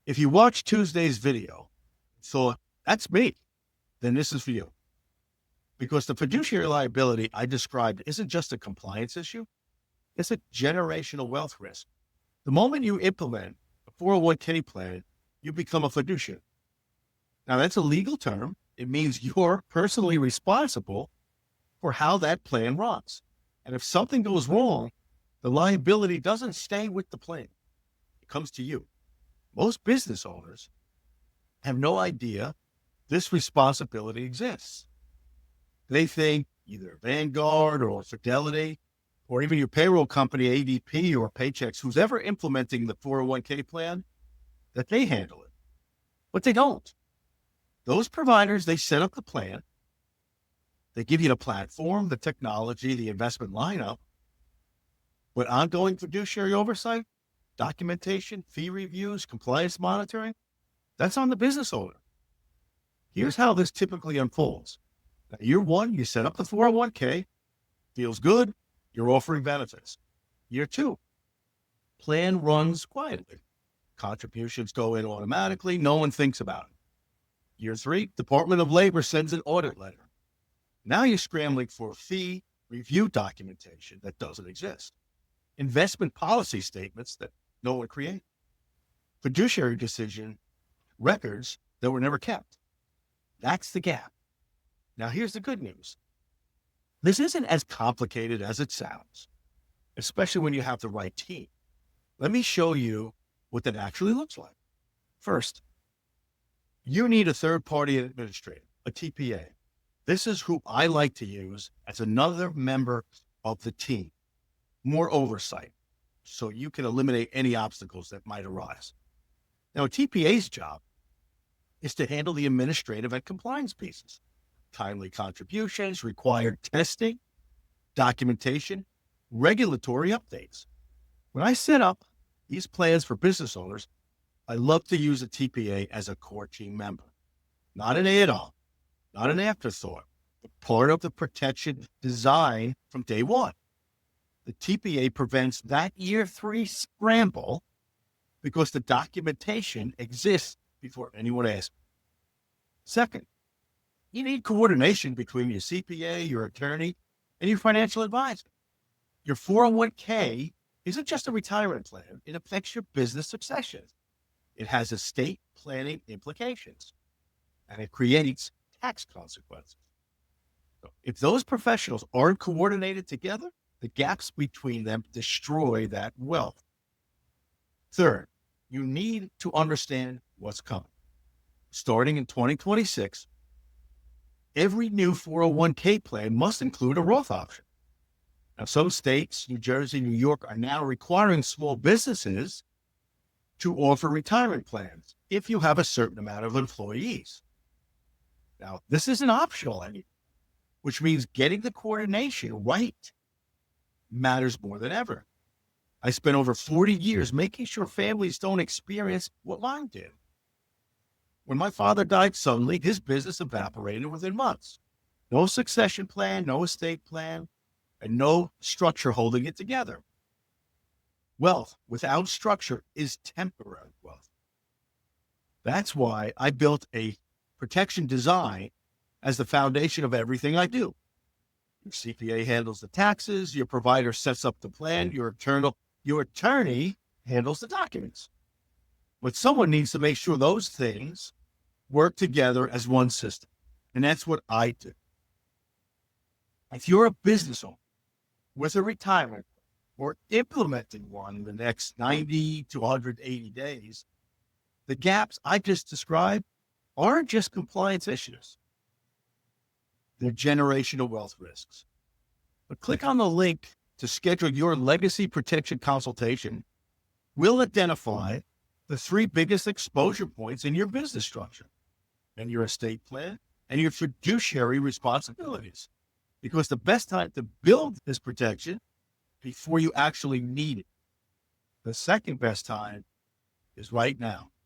If you watch Tuesday's video, thought, that's me, then this is for you. Because the fiduciary liability I described isn't just a compliance issue, it's a generational wealth risk. The moment you implement a 401k plan, you become a fiduciary. Now, that's a legal term. It means you're personally responsible for how that plan runs. And if something goes wrong, the liability doesn't stay with the plan. It comes to you. Most business owners have no idea this responsibility exists. They think either Vanguard or Fidelity or even your payroll company, ADP or Paychex, who's ever implementing the 401k plan, that they handle it. But they don't. Those providers, they set up the plan. They give you the platform, the technology, the investment lineup. But ongoing fiduciary oversight, documentation, fee reviews, compliance monitoring, that's on the business owner. Here's how this typically unfolds. Now, year one, you set up the 401k, feels good, you're offering benefits. Year two, plan runs quietly. Contributions go in automatically, no one thinks about it. Year three, Department of Labor sends an audit letter. Now you're scrambling for fee review documentation that doesn't exist. Investment policy statements that no one created. Fiduciary decision records that were never kept. That's the gap. Now, here's the good news. This isn't as complicated as it sounds, especially when you have the right team. Let me show you what that actually looks like. First, you need a third-party administrator, a TPA. This is who I like to use as another member of the team. More oversight, so you can eliminate any obstacles that might arise. Now, a TPA's job is to handle the administrative and compliance pieces, timely contributions, required testing, documentation, regulatory updates. When I set up these plans for business owners, I love to use a TPA as a core team member, not an add-on, not an afterthought, but part of the protection design from day one. The TPA prevents that year three scramble because the documentation exists before anyone asks. Second, you need coordination between your CPA, your attorney, and your financial advisor. Your 401k isn't just a retirement plan. It affects your business succession. It has estate planning implications, and it creates tax consequences. So if those professionals aren't coordinated together, the gaps between them destroy that wealth. Third, you need to understand what's coming. Starting in 2026, every new 401k plan must include a Roth option. Now, some states, New Jersey, New York, are now requiring small businesses to offer retirement plans if you have a certain amount of employees. Now, this isn't optional anymore, which means getting the coordination right matters more than ever. I spent over 40 years making sure families don't experience what mine did. When my father died suddenly, his business evaporated within months. No succession plan, no estate plan, and no structure holding it together. Wealth without structure is temporary wealth. That's why I built a protection design as the foundation of everything I do. Your CPA handles the taxes, your provider sets up the plan, your attorney handles the documents. But someone needs to make sure those things work together as one system. And that's what I do. If you're a business owner with a retirement or implementing one in the next 90 to 180 days, the gaps I just described aren't just compliance issues. They're generational wealth risks. But click on the link to schedule your legacy protection consultation. We'll identify the three biggest exposure points in your business structure and your estate plan and your fiduciary responsibilities. Because the best time to build this protection before you actually need it. The second best time is right now.